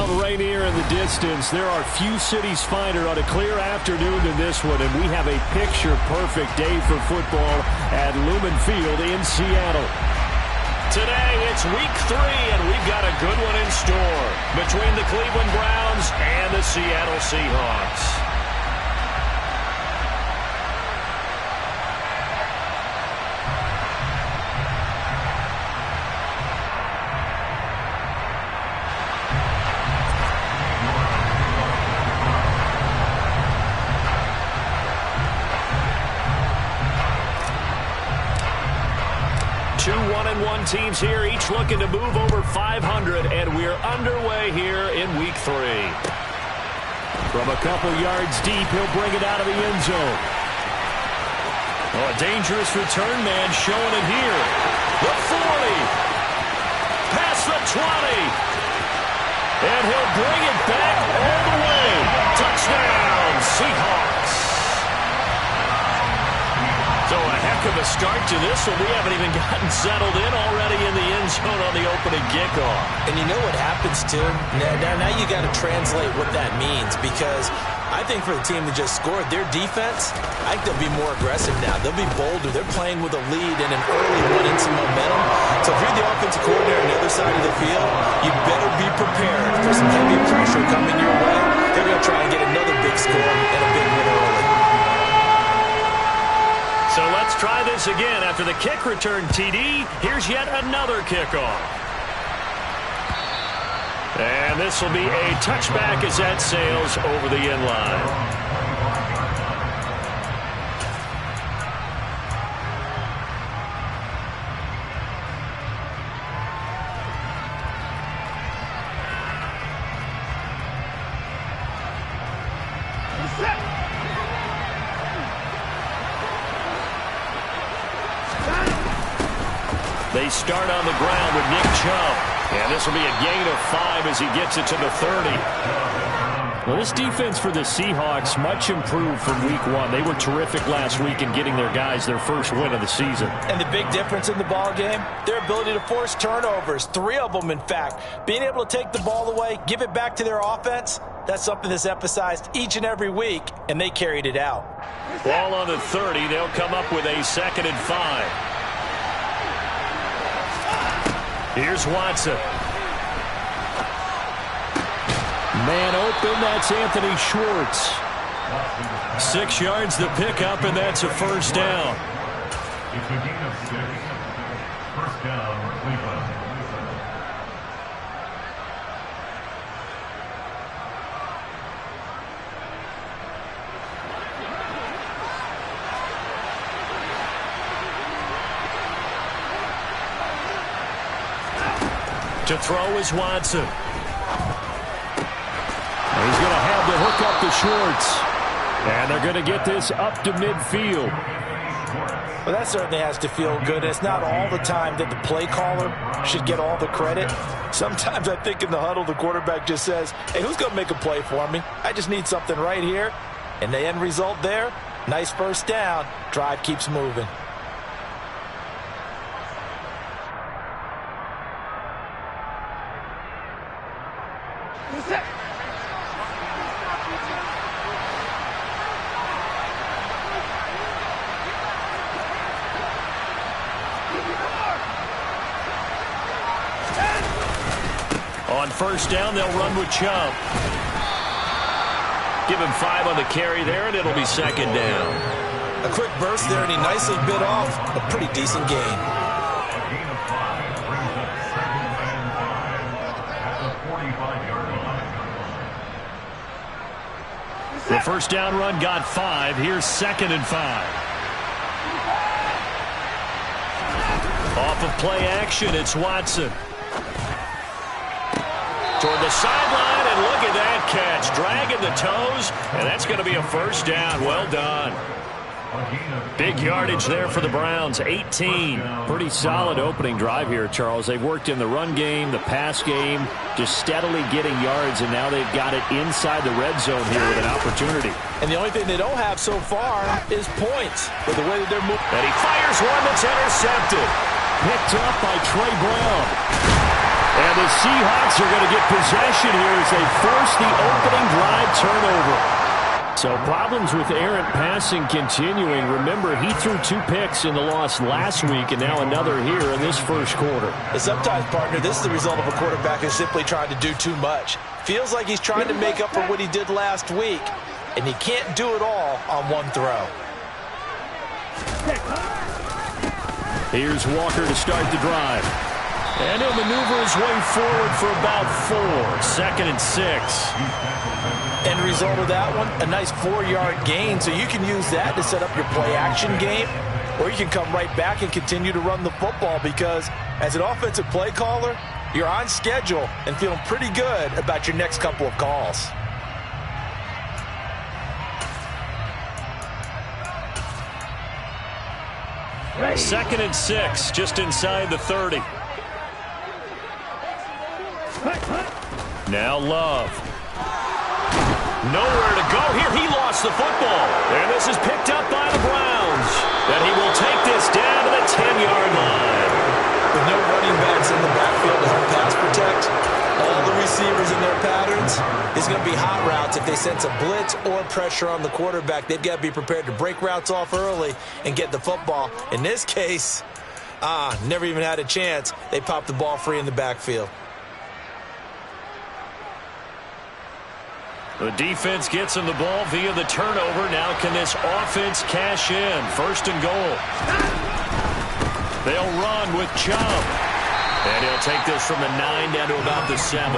Mount Rainier in the distance. There are few cities finer on a clear afternoon than this one, and we have a picture-perfect day for football at Lumen Field in Seattle. Today, it's week 3, and we've got a good one in store between the Cleveland Browns and the Seattle Seahawks. Two 1-1 teams here, each looking to move over 500, and we're underway here in week 3. From a couple yards deep, he'll bring it out of the end zone. Oh, a dangerous return man showing it here. The 40. Past the 20. And he'll bring it back all the way. Touchdown, Seahawks. So a heck of a start to this one. We haven't even gotten settled in already in the end zone on the opening kickoff. And you know what happens, too? Now you got to translate what that means, because I think for the team that just scored, their defense, I think they'll be more aggressive now. They'll be bolder. They're playing with a lead and an early one and some momentum. So if you're the offensive coordinator on the other side of the field, you better be prepared for some heavy pressure coming your way. They're going to try and get another big score and a big win early. So let's try this again. After the kick return TD, here's yet another kickoff. And this will be a touchback as that sails over the end line. They start on the ground with Nick Chubb. And this will be a gain of 5 as he gets it to the 30. Well, this defense for the Seahawks much improved from week 1. They were terrific last week in getting their guys their first win of the season. And the big difference in the ball game, their ability to force turnovers. 3 of them, in fact. Being able to take the ball away, give it back to their offense, that's something that's emphasized each and every week, and they carried it out. Ball on the 30. They'll come up with a 2nd and 5. Here's Watson. Man open, that's Anthony Schwartz. 6 yards the pickup, and that's a first down. It's a gain of 6. First down, Cleveland. To throw is Watson. He's going to have to hook up to Schwartz. And they're going to get this up to midfield. Well, that certainly has to feel good. It's not all the time that the play caller should get all the credit. Sometimes I think in the huddle, the quarterback just says, hey, who's going to make a play for me? I just need something right here. And the end result there, nice first down. Drive keeps moving. On first down, they'll run with Chubb. Give him 5 on the carry there, and it'll be 2nd down. A quick burst there, and he nicely bit off a pretty decent gain. A gain of 5 brings up 2nd and 5 at the 45-yard line. The first down run got 5. Here's 2nd and 5. Off of play action, it's Watson. Toward the sideline, and look at that catch. Dragging the toes, and that's going to be a first down. Well done. Big yardage there for the Browns, 18. Pretty solid opening drive here, Charles. They've worked in the run game, the pass game, just steadily getting yards, and now they've got it inside the red zone here with an opportunity. And the only thing they don't have so far is points with the way that they're moving. And he fires one that's intercepted. Picked up by Trey Brown. And the Seahawks are going to get possession here as they force the opening drive turnover. So problems with errant passing continuing. Remember, he threw 2 picks in the loss last week and now another here in this first quarter. And sometimes, partner, this is the result of a quarterback who's simply trying to do too much. Feels like he's trying to make up for what he did last week, and he can't do it all on one throw. Here's Walker to start the drive. And he'll maneuver his way forward for about 4. 2nd and 6. End result of that one, a nice 4-yard gain, so you can use that to set up your play-action game, or you can come right back and continue to run the football because as an offensive play caller, you're on schedule and feeling pretty good about your next couple of calls. Second and 6, just inside the 30. Now Love. Nowhere to go here. He lost the football. And this is picked up by the Browns. And he will take this down to the 10-yard line. With no running backs in the backfield to help pass protect, all the receivers in their patterns, it's going to be hot routes. If they sense a blitz or pressure on the quarterback, they've got to be prepared to break routes off early and get the football. In this case, never even had a chance. They popped the ball free in the backfield. The defense gets him the ball via the turnover. Now can this offense cash in? 1st and goal. They'll run with Chubb. And he'll take this from the 9 down to about the 7.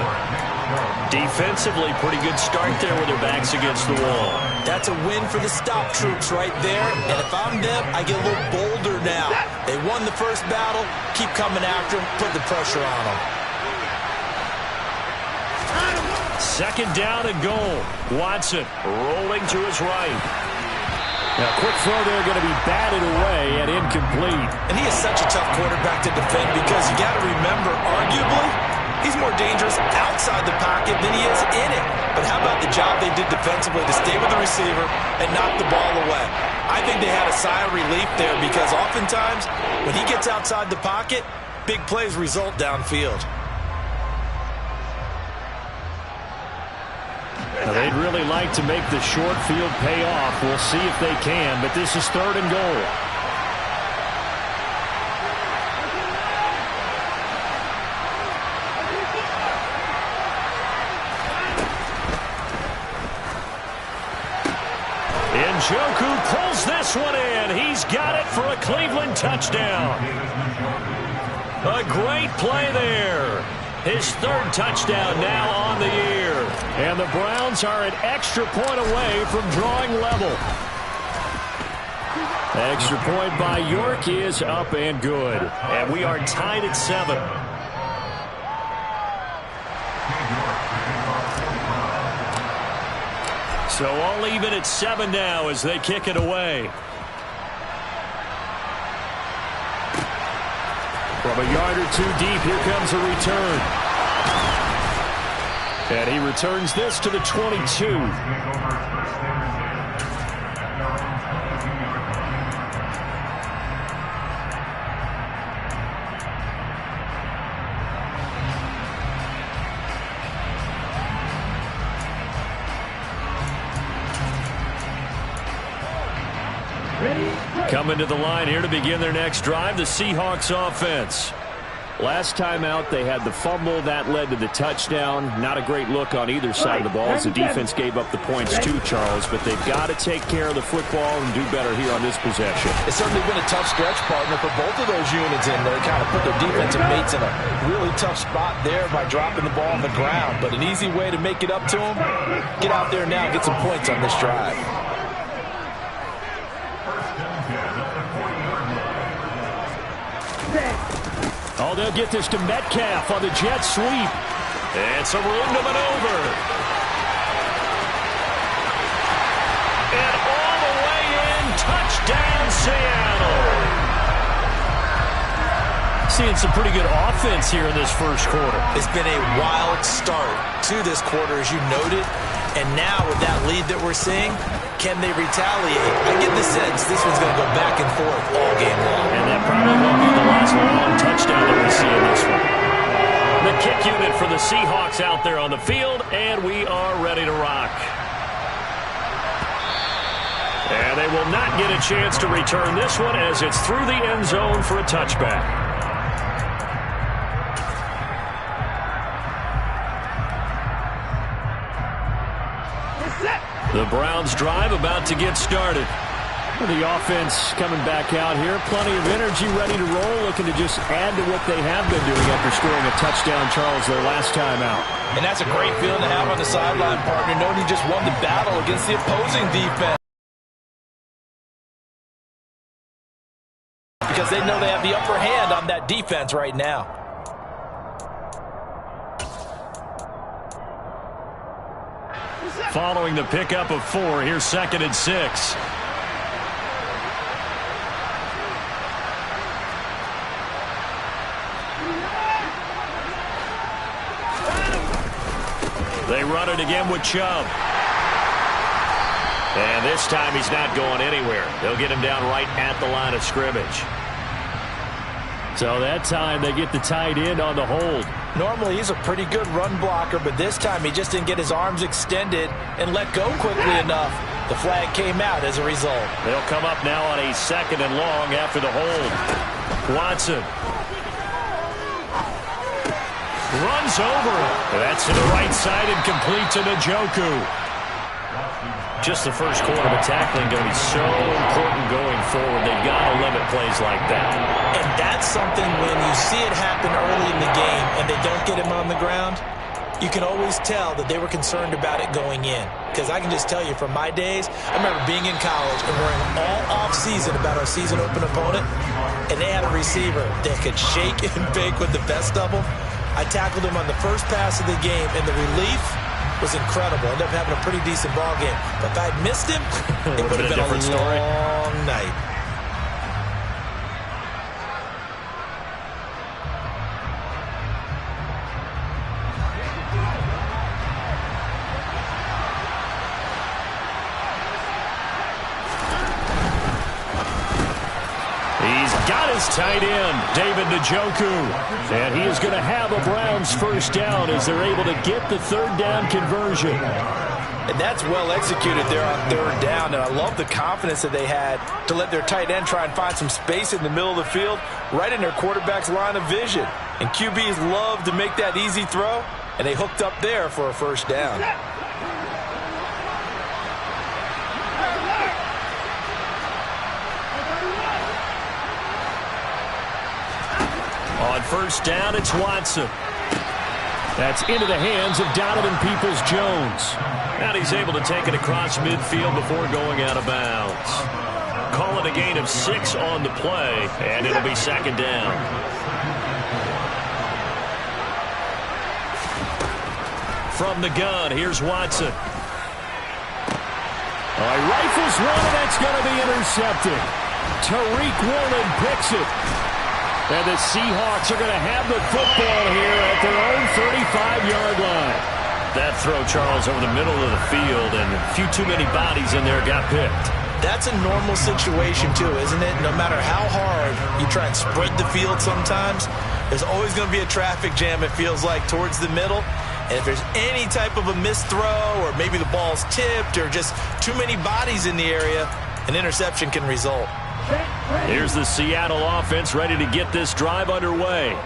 Defensively, pretty good start there with their backs against the wall. That's a win for the stop troops right there. And if I'm them, I get a little bolder now. They won the first battle. Keep coming after them. Put the pressure on them. 2nd down and goal. Watson rolling to his right. Now, quick throw there going to be batted away and incomplete. And he is such a tough quarterback to defend because you got to remember, arguably, he's more dangerous outside the pocket than he is in it. But how about the job they did defensively to stay with the receiver and knock the ball away? I think they had a sigh of relief there because oftentimes when he gets outside the pocket, big plays result downfield. Now, they'd really like to make the short field pay off. We'll see if they can, but this is 3rd and goal. Njoku pulls this one in. He's got it for a Cleveland touchdown. A great play there. His 3rd touchdown now on the year. And the Browns are an extra point away from drawing level. Extra point by York is up and good. And we are tied at 7. So all even at 7 now as they kick it away. From a yard or 2 deep, here comes a return. And he returns this to the 22. Coming to the line here to begin their next drive, the Seahawks offense. Last time out, they had the fumble. That led to the touchdown. Not a great look on either side of the ball as the defense gave up the points too, Charles. But they've got to take care of the football and do better here on this possession. It's certainly been a tough stretch, partner, for both of those units in there. Kind of put their defensive mates in a really tough spot there by dropping the ball on the ground. But an easy way to make it up to them, get out there now and get some points on this drive. Oh, they'll get this to Metcalf on the jet sweep. And some room to maneuver. And all the way in, touchdown Seattle. Seeing some pretty good offense here in this first quarter. It's been a wild start to this quarter, as you noted. And now with that lead that we're seeing, can they retaliate? I get the sense this one's going to go back and forth all game long. And that probably won't be the last long touchdown that we see in this one. The kick unit for the Seahawks out there on the field, and we are ready to rock. And they will not get a chance to return this one as it's through the end zone for a touchback. The Browns drive about to get started. The offense coming back out here. Plenty of energy, ready to roll, looking to just add to what they have been doing after scoring a touchdown, Charles, their last time out. And that's a great feeling to have on the sideline, partner, knowing you just won the battle against the opposing defense. Because they know they have the upper hand on that defense right now. Following the pickup of 4, here's 2nd and 6. They run it again with Chubb. And this time he's not going anywhere. They'll get him down right at the line of scrimmage. So that time they get the tight end on the hold. Normally he's a pretty good run blocker, but this time he just didn't get his arms extended and let go quickly enough. The flag came out as a result. They'll come up now on a 2nd and long after the hold. Watson runs over him. That's to the right side and complete to Njoku. Just the first quarter of tackling going to be so important going forward. They've got to limit plays like that. And that's something when you see it happen early in the game and they don't get him on the ground, you can always tell that they were concerned about it going in. Because I can just tell you from my days, I remember being in college and worrying all off-season about our season open opponent, and they had a receiver that could shake and bake with the best of them. I tackled him on the first pass of the game, and the relief was incredible. Ended up having a pretty decent ball game. But if I'd missed him, it would have been a long night. He's got his tight end, David Njoku. And he is going to have a Browns first down as they're able to get the 3rd down conversion. And that's well executed there on 3rd down. And I love the confidence that they had to let their tight end try and find some space in the middle of the field, right in their quarterback's line of vision. And QBs love to make that easy throw, and they hooked up there for a first down. On first down, it's Watson. That's into the hands of Donovan Peoples-Jones. And he's able to take it across midfield before going out of bounds. Call it a gain of 6 on the play, and it'll be 2nd down. From the gun, here's Watson. He rifles one, and that's going to be intercepted. Tariq Woolen picks it. And the Seahawks are going to have the football here at their own 35-yard line. That throw, Charles, over the middle of the field, and a few too many bodies in there got picked. That's a normal situation, too, isn't it? No matter how hard you try and spread the field sometimes, there's always going to be a traffic jam, it feels like, towards the middle. And if there's any type of a missed throw, or maybe the ball's tipped, or just too many bodies in the area, an interception can result. Here's the Seattle offense ready to get this drive underway.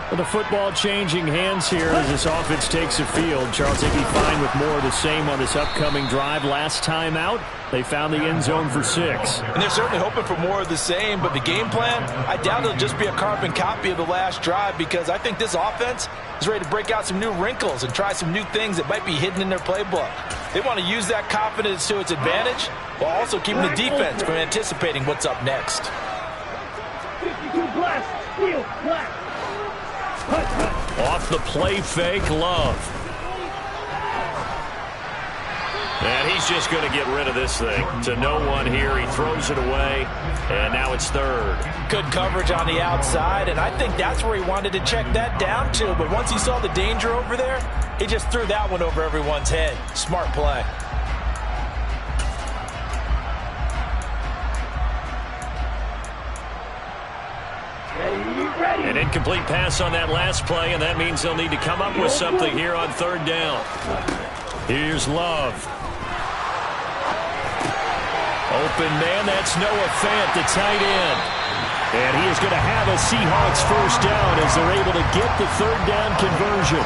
With the football changing hands here as this offense takes the field. Charles, they'd be fine with more of the same on this upcoming drive. Last time out, they found the end zone for 6. And they're certainly hoping for more of the same, but the game plan, I doubt it'll just be a carbon copy of the last drive, because I think this offense is ready to break out some new wrinkles and try some new things that might be hidden in their playbook. They want to use that confidence to its advantage while also keeping the defense from anticipating what's up next. 52 blast, steal, blast. Off the play fake, Love. And he's just going to get rid of this thing. To no one here. He throws it away, and now it's 3rd. Good coverage on the outside, and I think that's where he wanted to check that down to. But once he saw the danger over there, he just threw that one over everyone's head. Smart play. Ready? An incomplete pass on that last play, and that means they'll need to come up with something here on third down. Here's Love. Open man, that's Noah Fant, the tight end. And he is going to have a Seahawks first down as they're able to get the third down conversion.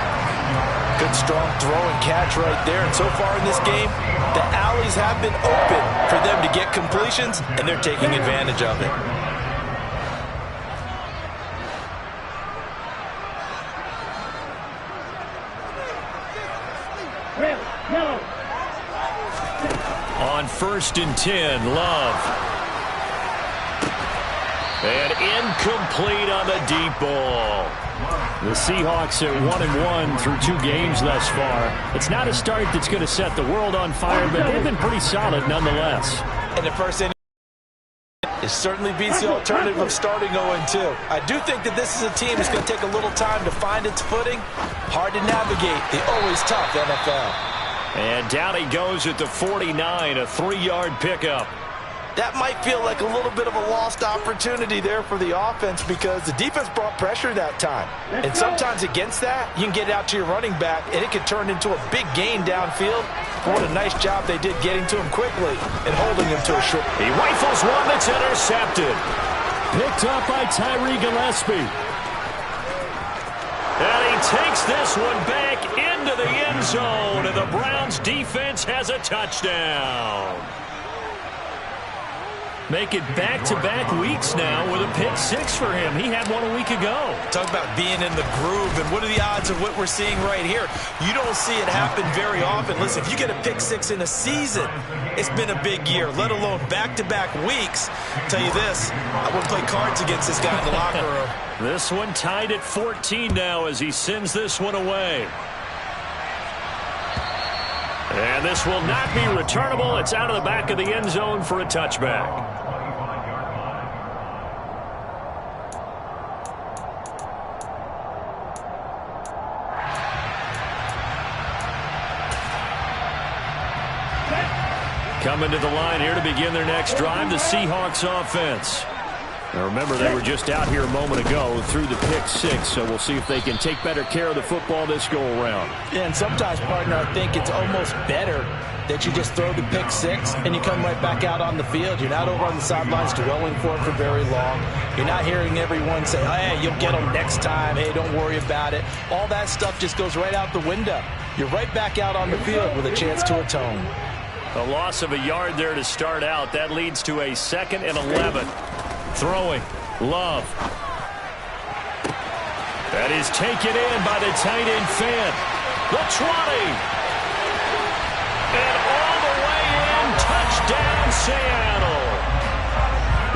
Good, strong throw and catch right there. And so far in this game, the alleys have been open for them to get completions, and they're taking advantage of it. On 1st and 10, Love. And incomplete on the deep ball. The Seahawks are 1-1 through 2 games thus far. It's not a start that's going to set the world on fire, but they've been pretty solid nonetheless. And the first inning, it certainly beats the alternative of starting 0-2. I do think that this is a team that's going to take a little time to find its footing. Hard to navigate the always tough NFL. And down he goes at the 49, a 3-yard pickup. That might feel like a little bit of a lost opportunity there for the offense because the defense brought pressure that time. And sometimes against that, you can get it out to your running back, and it can turn into a big gain downfield. What a nice job they did getting to him quickly and holding him to a short. He rifles one that's intercepted. Picked up by Tyree Gillespie. And he takes this one back into the end zone, and the Browns defense has a touchdown. Make it back-to-back weeks now with a pick-6 for him. He had one a week ago. Talk about being in the groove, and what are the odds of what we're seeing right here? You don't see it happen very often. Listen, if you get a pick-6 in a season, it's been a big year, let alone back-to-back weeks. I'll tell you this, I wouldn't play cards against this guy in the locker room. This one tied at 14 now as he sends this one away. And this will not be returnable. It's out of the back of the end zone for a touchback. Coming to the line here to begin their next drive, the Seahawks offense. Now remember, they were just out here a moment ago through the pick-6, so we'll see if they can take better care of the football this go-around. Yeah, and sometimes, partner, I think it's almost better that you just throw the pick-6 and you come right back out on the field. You're not over on the sidelines dwelling for it for very long. You're not hearing everyone say, hey, you'll get them next time. Hey, don't worry about it. All that stuff just goes right out the window. You're right back out on the field with a chance to atone. A loss of a yard there to start out. That leads to a 2nd and 11. Throwing. Love. That is taken in by the tight end Fant. The 20. And all the way in. Touchdown, Seattle.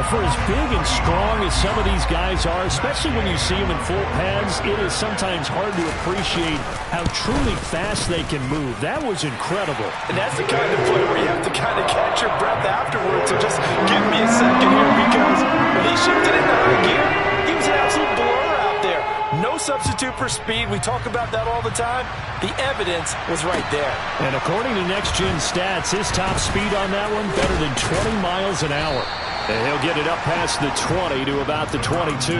For as big and strong as some of these guys are, especially when you see them in full pads, it is sometimes hard to appreciate how truly fast they can move. That was incredible. And that's the kind of play where you have to kind of catch your breath afterwards. So just give me a second here, because when he shifted into high gear, he was an absolute blur out there. No substitute for speed. We talk about that all the time. The evidence was right there. And according to Next Gen Stats, his top speed on that one, better than 20 miles an hour. And he'll get it up past the 20 to about the 22.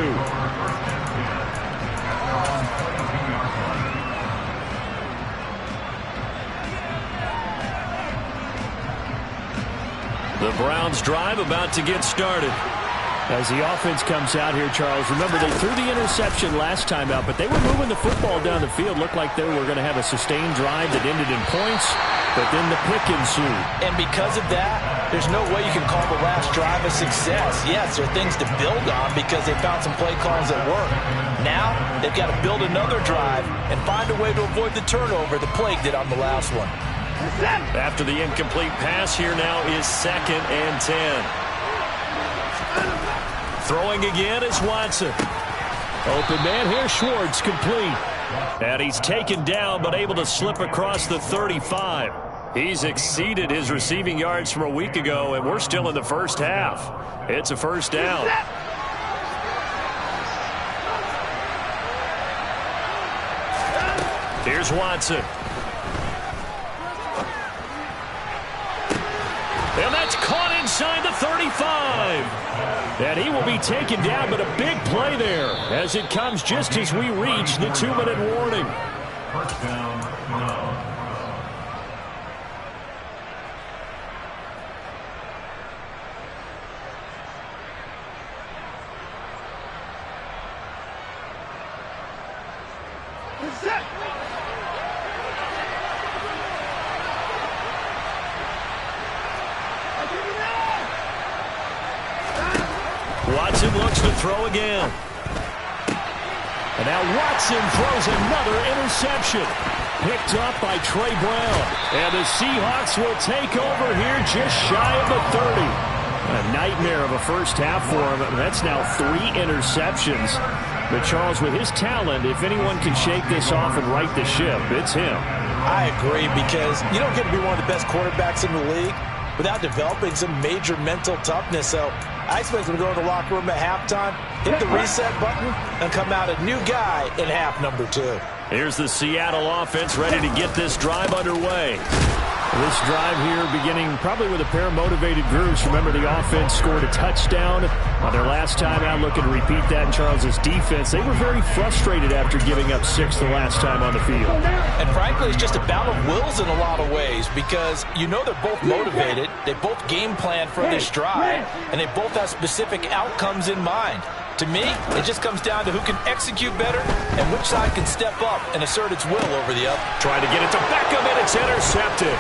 The Browns drive about to get started. As the offense comes out here, Charles, remember they threw the interception last time out, but they were moving the football down the field. Looked like they were going to have a sustained drive that ended in points, but then the pick ensued. And because of that, there's no way you can call the last drive a success. Yes, there are things to build on because they found some play calls that work. Now, they've got to build another drive and find a way to avoid the turnover the plague did on the last one. After the incomplete pass, here now is 2nd and 10. Throwing again is Watson. Open man here, Schwartz, complete. And he's taken down, but able to slip across the 35. He's exceeded his receiving yards from a week ago, and we're still in the first half. It's a first down. Here's Watson. And that's caught inside the 35. And he will be taken down, but a big play there as it comes just as we reach the 2-minute warning. First down, no. Watson looks to throw again. And now Watson throws another interception. Picked up by Trey Brown. And the Seahawks will take over here just shy of the 30. A nightmare of a first half for him. That's now 3 interceptions. But Charles, with his talent, if anyone can shake this off and right the ship, it's him. I agree, because you don't get to be one of the best quarterbacks in the league without developing some major mental toughness. So I expect him to go to the locker room at halftime, hit the reset button, and come out a new guy in half number 2. Here's the Seattle offense ready to get this drive underway. This drive here beginning probably with a pair of motivated groups. Remember, the offense scored a touchdown on their last time out, looking to repeat that in Charles's defense. They were very frustrated after giving up 6 the last time on the field. And frankly, it's just a battle of wills in a lot of ways, because you know they're both motivated, they both game plan for this drive, and they both have specific outcomes in mind. To me, it just comes down to who can execute better and which side can step up and assert its will over the other. Trying to get it to Beckham, and it's intercepted.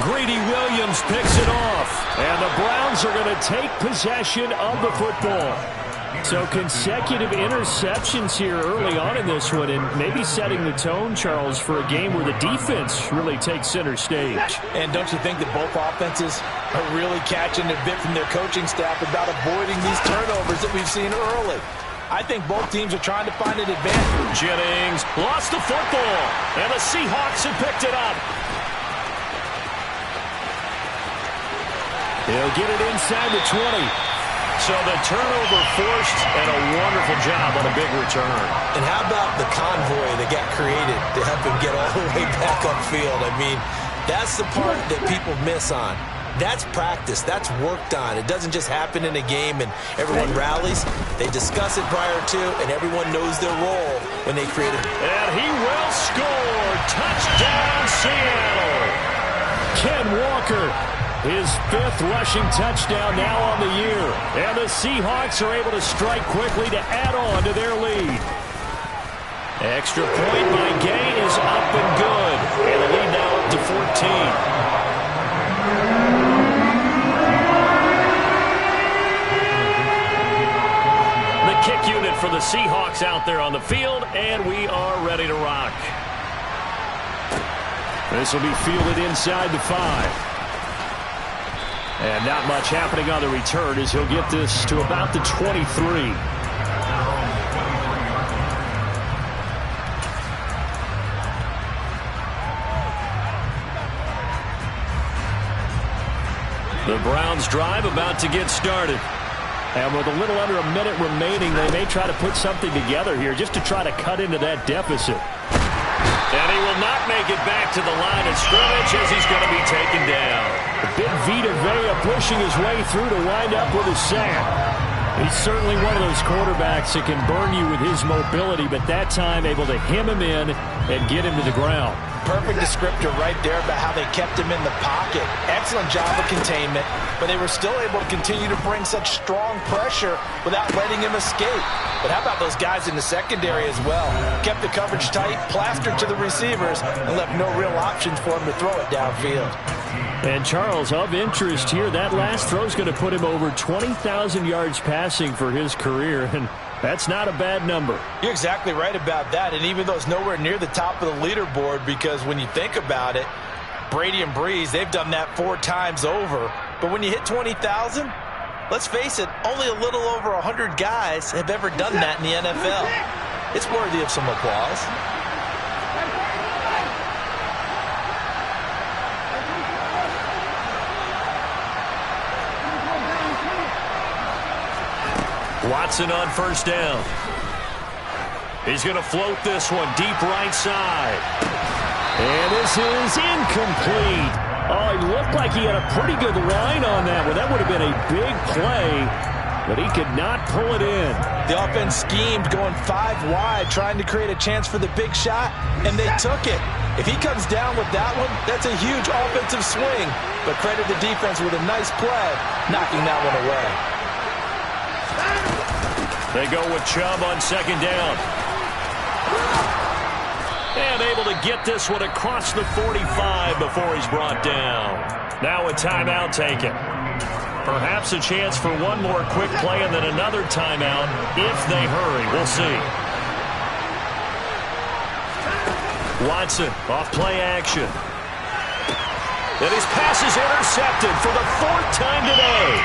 Greedy Williams picks it off, and the Browns are going to take possession of the football. So consecutive interceptions here early on in this one, and maybe setting the tone, Charles, for a game where the defense really takes center stage. And don't you think that both offenses are really catching a bit from their coaching staff about avoiding these turnovers that we've seen early? I think both teams are trying to find an advantage. Jennings lost the football, and the Seahawks have picked it up. He'll get it inside the 20. So the turnover forced, and a wonderful job on a big return. And how about the convoy that got created to help him get all the way back upfield? I mean, that's the part that people miss on. That's practice. That's worked on. It doesn't just happen in a game and everyone rallies. They discuss it prior to, and everyone knows their role when they create it. And he will score. Touchdown, Seattle. Ken Walker, his 5th rushing touchdown now on the year. And the Seahawks are able to strike quickly to add on to their lead. Extra point by Gay is up and good. And the lead now up to 14. The kick unit for the Seahawks out there on the field, and we are ready to rock. This will be fielded inside the 5. And not much happening on the return as he'll get this to about the 23. The Browns drive about to get started. And with a little under a minute remaining, they may try to put something together here just to try to cut into that deficit. And he will not make it back to the line of scrimmage as he's going to be taken down. Big Vita Vea pushing his way through to wind up with a sack. He's certainly one of those quarterbacks that can burn you with his mobility, but that time able to hem him in and get him to the ground. Perfect descriptor right there about how they kept him in the pocket. Excellent job of containment, but they were still able to continue to bring such strong pressure without letting him escape. But how about those guys in the secondary as well? Kept the coverage tight, plastered to the receivers, and left no real options for him to throw it downfield. And Charles, of interest here, that last throw is going to put him over 20,000 yards passing for his career, and that's not a bad number. You're exactly right about that, and even though it's nowhere near the top of the leaderboard, because when you think about it, Brady and Breeze, they've done that 4 times over. But when you hit 20,000, let's face it, only a little over 100 guys have ever done that in the NFL. It's worthy of some applause. Watson on first down. He's going to float this one deep right side. And this is incomplete. Oh, it looked like he had a pretty good line on that one. That would have been a big play. but he could not pull it in. The offense schemed going 5 wide, trying to create a chance for the big shot, and they took it. If he comes down with that one, that's a huge offensive swing. But credit the defense with a nice play, knocking that one away. They go with Chubb on second down. And able to get this one across the 45 before he's brought down. Now a timeout taken. Perhaps a chance for one more quick play and then another timeout if they hurry. We'll see. Watson off play action. And his pass is intercepted for the 4th time today.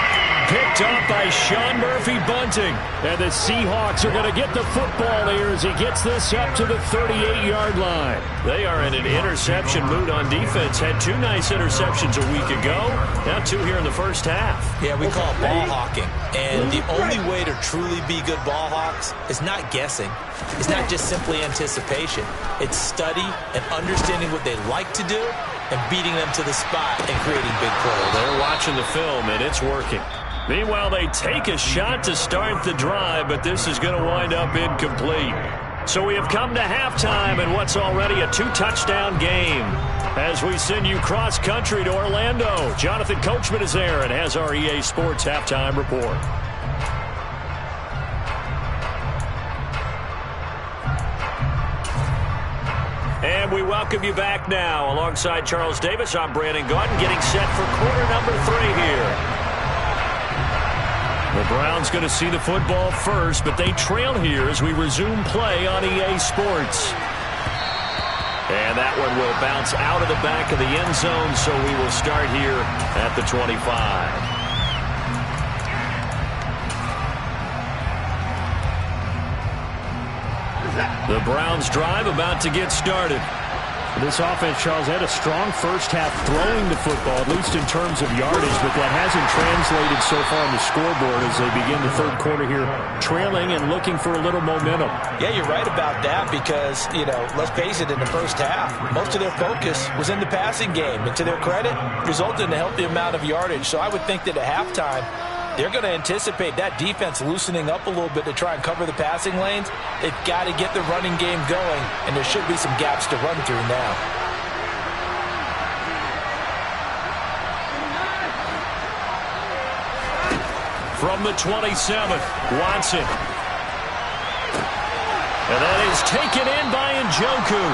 Picked up by Sean Murphy-Bunting. And the Seahawks are going to get the football here as he gets this up to the 38-yard line. They are in an interception mood on defense. Had 2 nice interceptions a week ago. Now 2 here in the first half. Yeah, we call it ball hawking. And the only way to truly be good ball hawks is not guessing. It's not just simply anticipation. It's study and understanding what they like to do and beating them to the spot and creating big plays. They're watching the film, and it's working. Meanwhile, they take a shot to start the drive, but this is going to wind up incomplete. So we have come to halftime in what's already a 2-touchdown game. As we send you cross-country to Orlando, Jonathan Coachman is there and has our EA Sports halftime report. And we welcome you back now. Alongside Charles Davis, I'm Brandon Gaudin, getting set for quarter number 3 here. The Browns going to see the football first, but they trail here as we resume play on EA Sports. And that one will bounce out of the back of the end zone, so we will start here at the 25. The Browns drive about to get started. This offense, Charles, had a strong first half throwing the football, at least in terms of yardage, but that hasn't translated so far on the scoreboard as they begin the third quarter here, trailing and looking for a little momentum. Yeah, you're right about that because, let's face it, in the first half, most of their focus was in the passing game. And to their credit, resulted in a healthy amount of yardage. So I would think that at halftime, they're going to anticipate that defense loosening up a little bit to try and cover the passing lanes. They've got to get the running game going, and there should be some gaps to run through now. From the 27th, Watson. And that is taken in by Njoku.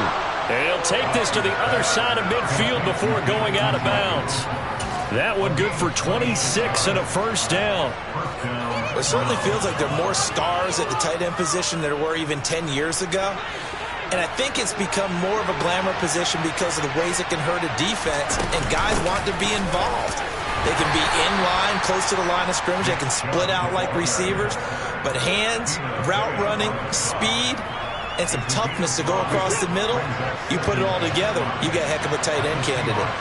And he'll take this to the other side of midfield before going out of bounds. That one good for 26 and a first down. It certainly feels like there are more stars at the tight end position than there were even 10 years ago. And I think it's become more of a glamour position because of the ways it can hurt a defense, and guys want to be involved. They can be in line, close to the line of scrimmage. They can split out like receivers. But hands, route running, speed, and some toughness to go across the middle, you put it all together, you get a heck of a tight end candidate.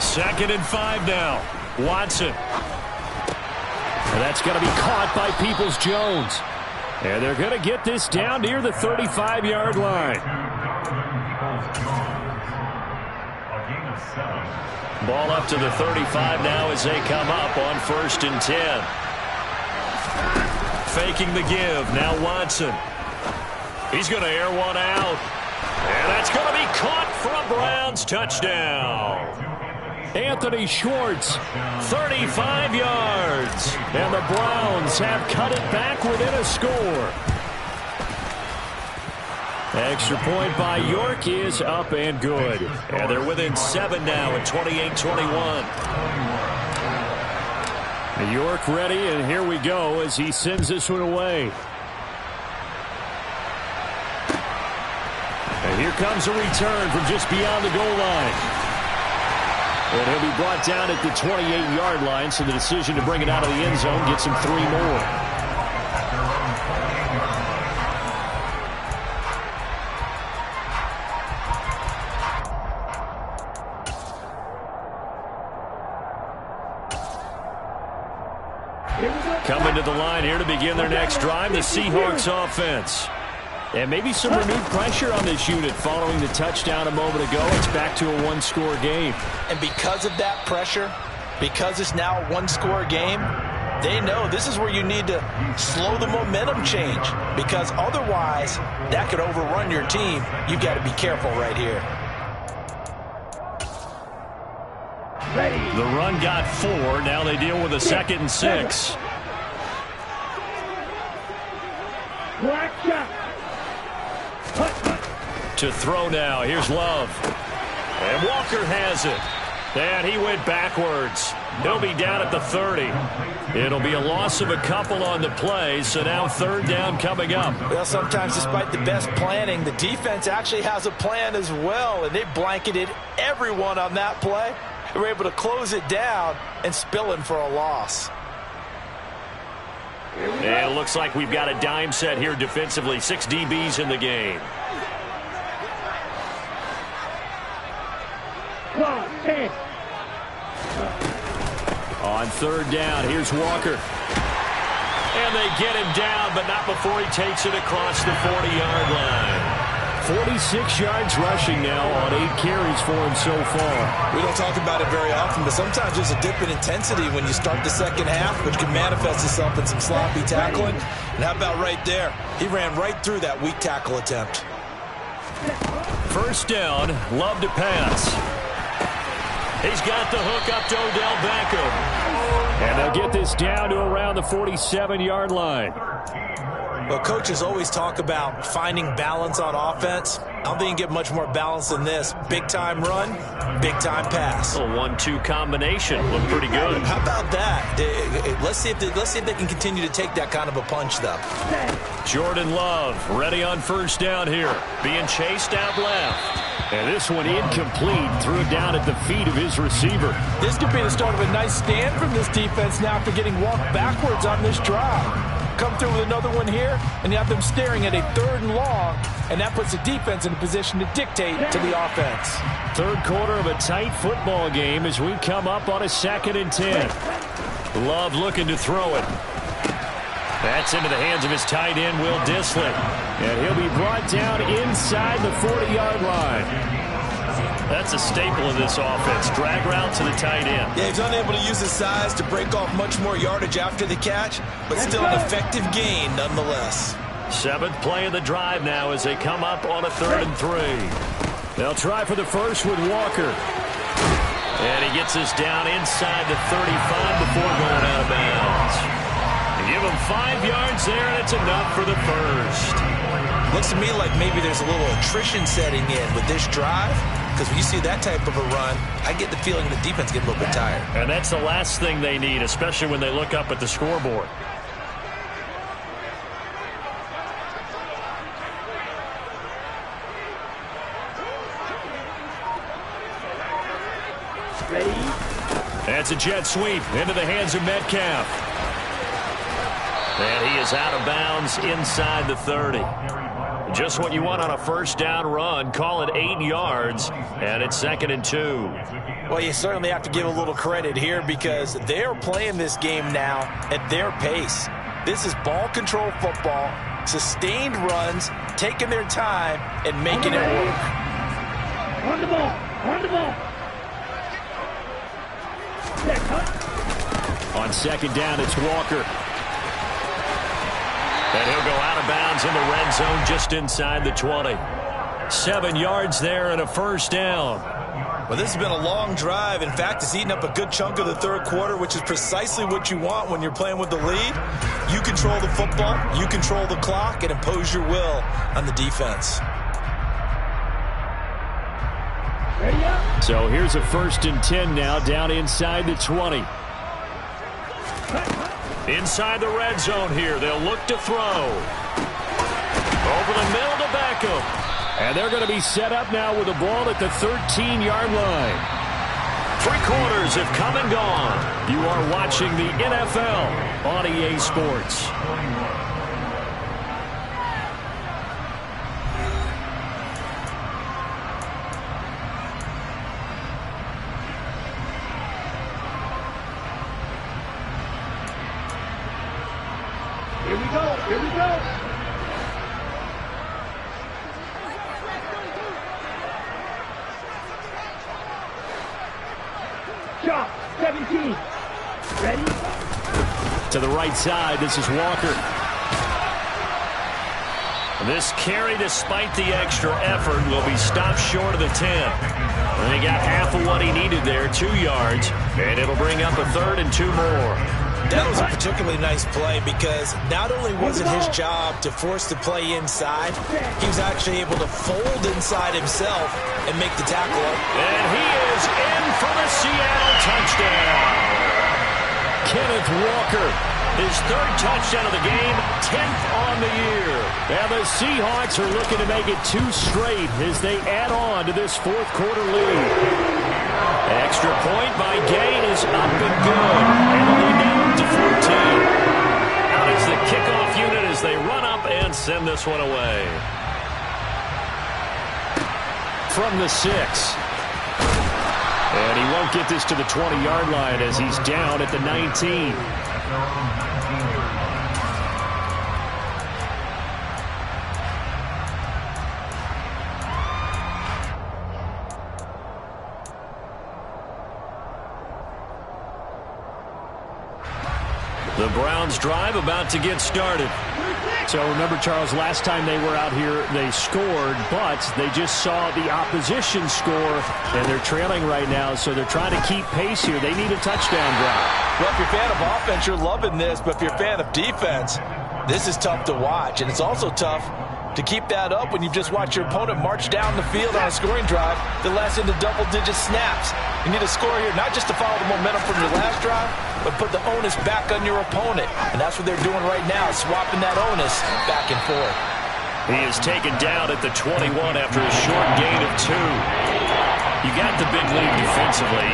Second and 5 now. Watson. And that's going to be caught by Peoples-Jones. And they're going to get this down near the 35-yard line. Ball up to the 35 now as they come up on 1st and 10. Faking the give. Now Watson. He's going to air one out. And that's going to be caught for a Browns touchdown. Anthony Schwartz, 35 yards. And the Browns have cut it back within a score. Extra point by York is up and good. And they're within 7 now at 28-21. York ready, and here we go as he sends this one away. And here comes a return from just beyond the goal line. And he'll be brought down at the 28-yard line, so the decision to bring it out of the end zone gets him 3 more. Coming to the line here to begin their next drive, the Seahawks offense. And maybe some renewed pressure on this unit following the touchdown a moment ago. It's back to a one-score game. And because of that pressure, because it's now a one-score game, they know this is where you need to slow the momentum change, because otherwise that could overrun your team. You've got to be careful right here. The run got 4. Now they deal with a 2nd and 6. To throw now. Here's Love. And Walker has it. And he went backwards. He'll be down at the 30. It'll be a loss of a couple on the play, so now 3rd down coming up. Well, sometimes despite the best planning, the defense actually has a plan as well, and they blanketed everyone on that play. They were able to close it down and spill in for a loss. And it looks like we've got a dime set here defensively. 6 DBs in the game. On 3rd down, here's Walker. And they get him down, but not before he takes it across the 40-yard line. 46 yards rushing now on 8 carries for him so far. We don't talk about it very often, but sometimes there's a dip in intensity when you start the second half, which can manifest itself in some sloppy tackling. And how about right there? He ran right through that weak tackle attempt. 1st down, Love to pass. He's got the hook up to Odell Beckham. And they'll get this down to around the 47-yard line. Well, coaches always talk about finding balance on offense. I don't think you get much more balance than this. Big-time run, big-time pass. A 1-2 combination. Looked pretty good. How about that? Let's see if they can continue to take that kind of a punch, though. Jordan Love ready on 1st down here. Being chased out left. And this one incomplete. Threw it down at the feet of his receiver. This could be the start of a nice stand from this defense now after getting walked backwards on this drive. Come through with another one here, and you have them staring at a 3rd and long, and that puts the defense in a position to dictate to the offense. 3rd quarter of a tight football game as we come up on a 2nd and 10. Love looking to throw it. That's into the hands of his tight end, Will Dissly. And he'll be brought down inside the 40-yard line. That's a staple of this offense. Drag route to the tight end. Yeah, he's unable to use his size to break off much more yardage after the catch, but still an effective gain nonetheless. 7th play of the drive now as they come up on a 3rd and 3. They'll try for the first with Walker. And he gets us down inside the 35 before going out of bounds. They give him 5 yards there, and it's enough for the first. Looks to me like maybe there's a little attrition setting in with this drive. Because when you see that type of a run, I get the feeling the defense gets a little bit tired. And that's the last thing they need, especially when they look up at the scoreboard. That's a jet sweep into the hands of Metcalf. And he is out of bounds inside the 30. Just what you want on a 1st down run. Call it 8 yards, and it's 2nd and 2. Well, you certainly have to give a little credit here because they're playing this game now at their pace. This is ball control football, sustained runs, taking their time, and making it work. On the ball. On the ball. On 2nd down, it's Walker. And he'll go out of bounds in the red zone just inside the 20. 7 yards there and a 1st down. Well, this has been a long drive. In fact, it's eaten up a good chunk of the 3rd quarter, which is precisely what you want when you're playing with the lead. You control the football, you control the clock, and impose your will on the defense. So here's a 1st and 10 now down inside the 20. Inside the red zone here. They'll look to throw. Over the middle to Beckham. And they're going to be set up now with the ball at the 13-yard line. 3 quarters have come and gone. You are watching the NFL on EA Sports. Here we go. Here we go. Shot, 17. Ready? To the right side, this is Walker. This carry, despite the extra effort, will be stopped short of the 10. And he got half of what he needed there, 2 yards. And it'll bring up a 3rd and 2 more. That was a particularly nice play because not only was it his job to force the play inside, he was actually able to fold inside himself and make the tackle up. And he is in for the Seattle touchdown. Kenneth Walker, his 3rd touchdown of the game, 10th on the year. And the Seahawks are looking to make it 2 straight as they add on to this 4th quarter lead. Extra point by Gay is up and good. And the lead down to 14. Out is the kickoff unit as they run up and send this one away. From the 6. And he won't get this to the 20-yard line as he's down at the 19. The Browns drive about to get started. So remember, Charles, last time they were out here, they scored, but they just saw the opposition score, and they're trailing right now, so they're trying to keep pace here. They need a touchdown drive. Well, if you're a fan of offense, you're loving this, but if you're a fan of defense, this is tough to watch, and it's also tough to keep that up when you've just watched your opponent march down the field on a scoring drive that lasts into double-digit snaps. You need a score here, not just to follow the momentum from your last drive, but put the onus back on your opponent. And that's what they're doing right now, swapping that onus back and forth. He is taken down at the 21 after a short gain of 2. You got the big lead defensively.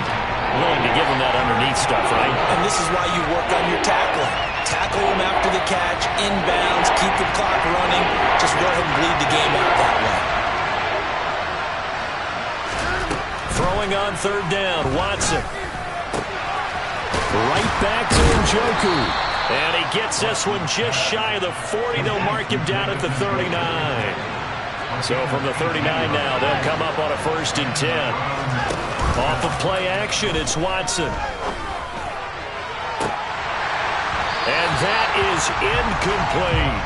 Willing to give him that underneath stuff, right? And this is why you work on your tackling. Tackle him after the catch, inbounds, keep the clock running. Just go ahead and bleed the game out that way. Throwing on 3rd down, Watson. Right back to Njoku. And he gets this one just shy of the 40. They'll mark him down at the 39. So from the 39 now, they'll come up on a 1st and 10. Off of play action, it's Watson. And that is incomplete.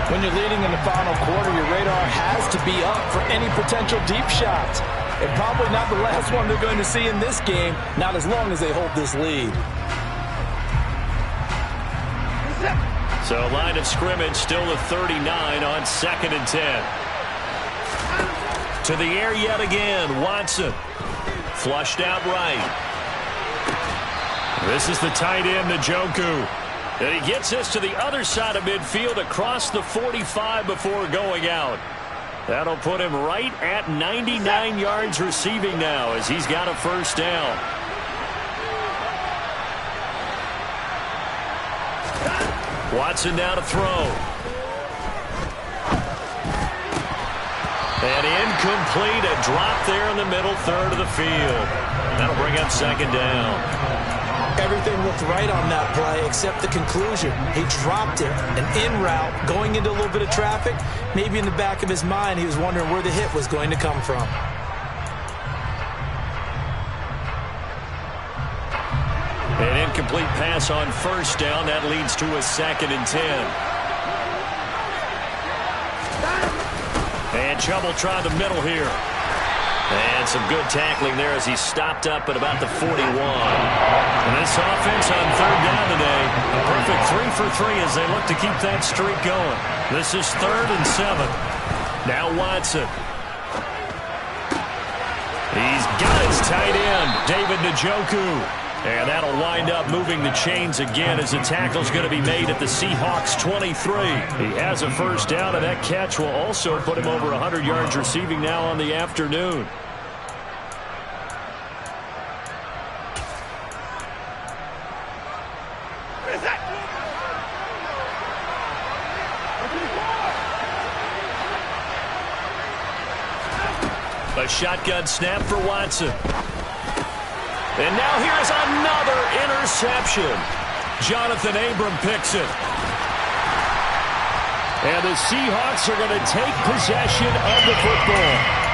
When you're leading in the final quarter, your radar has to be up for any potential deep shots. And probably not the last one they're going to see in this game, not as long as they hold this lead. So line of scrimmage still the 39 on 2nd and 10. To the air yet again, Watson. Flushed out right. This is the tight end, Njoku. And he gets this to the other side of midfield across the 45 before going out. That'll put him right at 99 yards receiving now as he's got a 1st down. Watson now to throw. And incomplete, a drop there in the middle 3rd of the field. That'll bring up 2nd down. Everything looked right on that play except the conclusion. He dropped it, an in route, going into a little bit of traffic. Maybe in the back of his mind, he was wondering where the hit was going to come from. An incomplete pass on 1st down. That leads to a 2nd and 10. And trouble trying the middle here. And some good tackling there as he stopped up at about the 41. And this offense on 3rd down today, a perfect 3 for 3 as they look to keep that streak going. This is 3rd and 7. Now Watson. He's got his tight end, David Njoku. And that'll wind up moving the chains again as the tackle's going to be made at the Seahawks 23. He has a 1st down, and that catch will also put him over 100 yards receiving now on the afternoon. A shotgun snap for Watson. And now here's another interception. Jonathan Abram picks it. And the Seahawks are going to take possession of the football.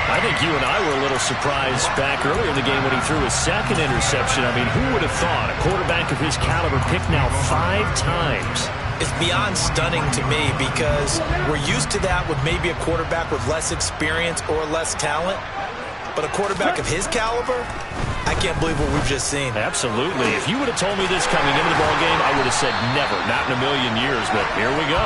I think you and I were a little surprised back earlier in the game when he threw his second interception. I mean, who would have thought a quarterback of his caliber picked now 5 times? It's beyond stunning to me because we're used to that with maybe a quarterback with less experience or less talent. But a quarterback of his caliber, I can't believe what we've just seen. Absolutely. If you would have told me this coming into the ballgame, I would have said never, not in a million years, but here we go.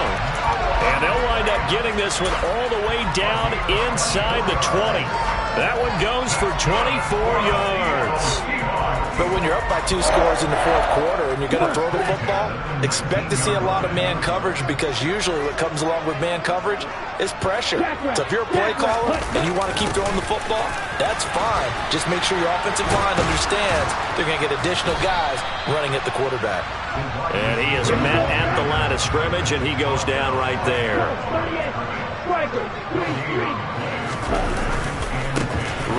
And they'll wind up getting this one all the way down inside the 20. That one goes for 24 yards. But when you're up by 2 scores in the fourth quarter and you're going to throw the football, expect to see a lot of man coverage because usually what comes along with man coverage is pressure. So if you're a play caller and you want to keep throwing the football, that's fine. Just make sure your offensive line understands they're going to get additional guys running at the quarterback. And he is met at the line of scrimmage, and he goes down right there.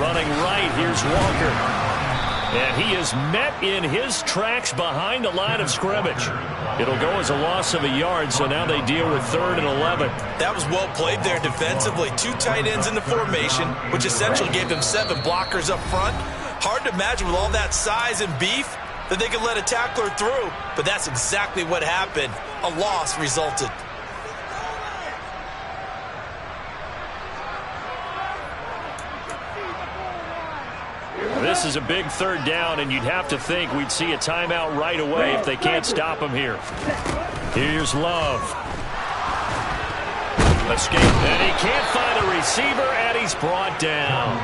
Running right, here's Walker. And he is met in his tracks behind the line of scrimmage. It'll go as a loss of a yard, so now they deal with 3rd and 11. That was well played there defensively. 2 tight ends in the formation, which essentially gave them 7 blockers up front. Hard to imagine with all that size and beef that they could let a tackler through, but that's exactly what happened. A loss resulted. This is a big 3rd down, and you'd have to think we'd see a timeout right away if they can't stop him here. Here's Love. Escape, and he can't find a receiver, and he's brought down.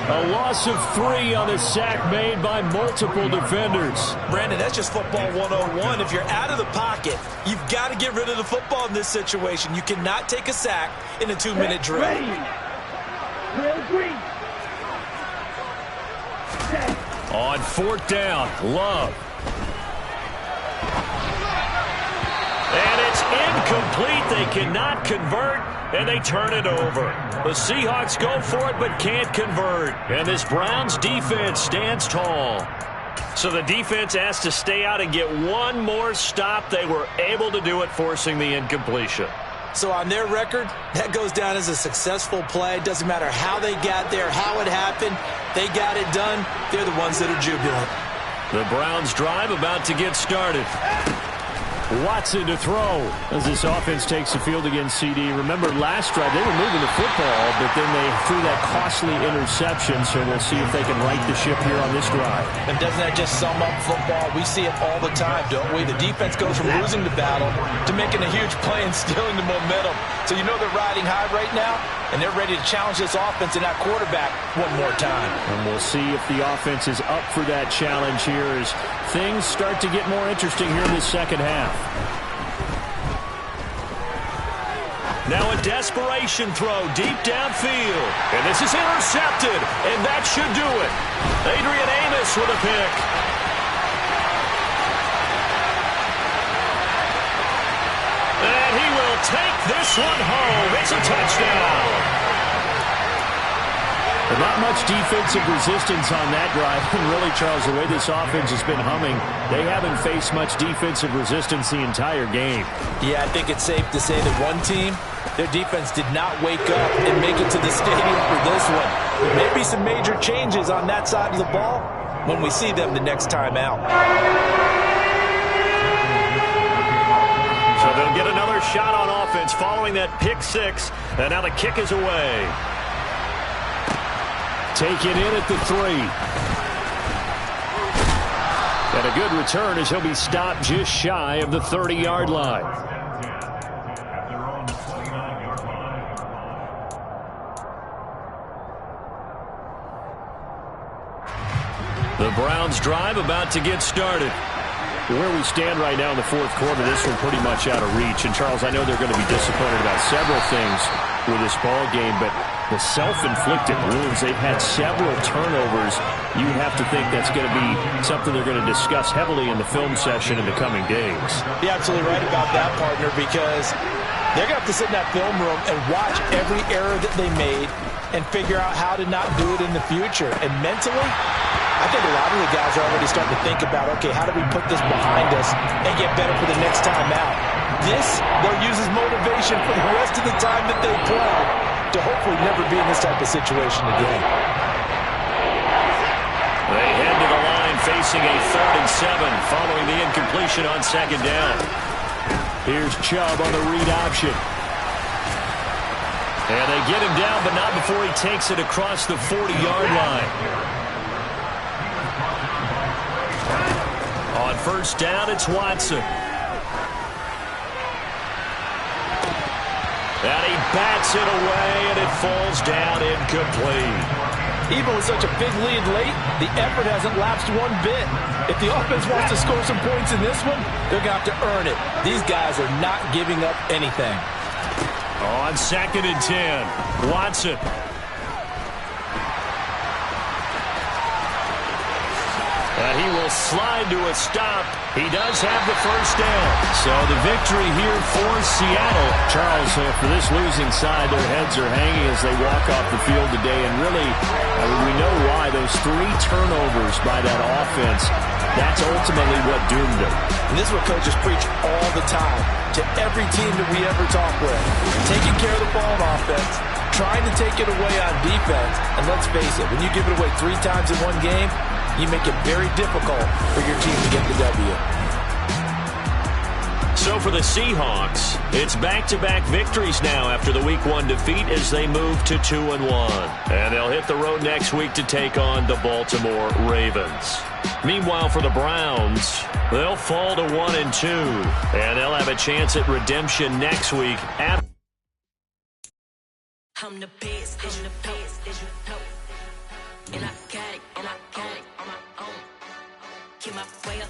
A loss of 3 on the sack made by multiple defenders. Brandon, that's just football 101. If you're out of the pocket, you've got to get rid of the football in this situation. You cannot take a sack in a 2-minute drill. On 4th down, Love. And it's incomplete. They cannot convert, and they turn it over. The Seahawks go for it but can't convert. And this Browns defense stands tall. So the defense has to stay out and get one more stop. They were able to do it, forcing the incompletion. So on their record, that goes down as a successful play. Doesn't matter how they got there, how it happened. They got it done. They're the ones that are jubilant. The Browns drive about to get started. Watson to throw as this offense takes the field against CD. Remember, last drive they were moving the football, but then they threw that costly interception, so we'll see if they can right the ship here on this drive. And doesn't that just sum up football? We see it all the time, don't we? The defense goes from losing the battle to making a huge play and stealing the momentum. So you know they're riding high right now, and they're ready to challenge this offense and that quarterback one more time. And we'll see if the offense is up for that challenge here as things start to get more interesting here in the second half. Now a desperation throw deep downfield. And this is intercepted, and that should do it. Adrian Amos with a pick. And he will take this one home. It's a touchdown. But not much defensive resistance on that drive. And really, Charles, the way this offense has been humming, they haven't faced much defensive resistance the entire game. Yeah, I think it's safe to say that one team, their defense did not wake up and make it to the stadium for this one. There may be some major changes on that side of the ball when we see them the next time out. So they'll get another shot on offense following that pick 6. And now the kick is away. Take it in at the 3. And a good return as he'll be stopped just shy of the 30-yard line. The Browns drive about to get started. Where we stand right now in the fourth quarter, this one pretty much out of reach. And, Charles, I know they're going to be disappointed about several things with this ball game, but the self-inflicted wounds, they've had several turnovers. You have to think that's going to be something they're going to discuss heavily in the film session in the coming days. You're absolutely right about that, partner, because they're going to have to sit in that film room and watch every error that they made and figure out how to not do it in the future. And mentally, I think a lot of the guys are already starting to think about, okay, how do we put this behind us and get better for the next time out? This, they'll use as motivation for the rest of the time that they play to hopefully never be in this type of situation again. They head to the line facing a 3rd and 7 following the incompletion on 2nd down. Here's Chubb on the read option. And they get him down, but not before he takes it across the 40-yard line. On 1st down, it's Watson. And he bats it away, and it falls down incomplete. Even with such a big lead late, the effort hasn't lapsed one bit. If the offense wants to score some points in this one, they're going to have to earn it. These guys are not giving up anything. On 2nd and 10, Watson. And he will slide to a stop. He does have the 1st down. So the victory here for Seattle. Charles, for this losing side, their heads are hanging as they walk off the field today. And really, we know why. Those 3 turnovers by that offense, that's ultimately what doomed them. And this is what coaches preach all the time to every team that we ever talk with. Taking care of the ball on offense, trying to take it away on defense. And let's face it, when you give it away 3 times in one game, you make it very difficult for your team to get the W. So for the Seahawks, it's back-to-back victories now after the Week 1 defeat as they move to 2-1. And they'll hit the road next week to take on the Baltimore Ravens. Meanwhile, for the Browns, they'll fall to 1-2. And they'll have a chance at redemption next week. I'm the best, as you know. And I got it on my own. Get my way up,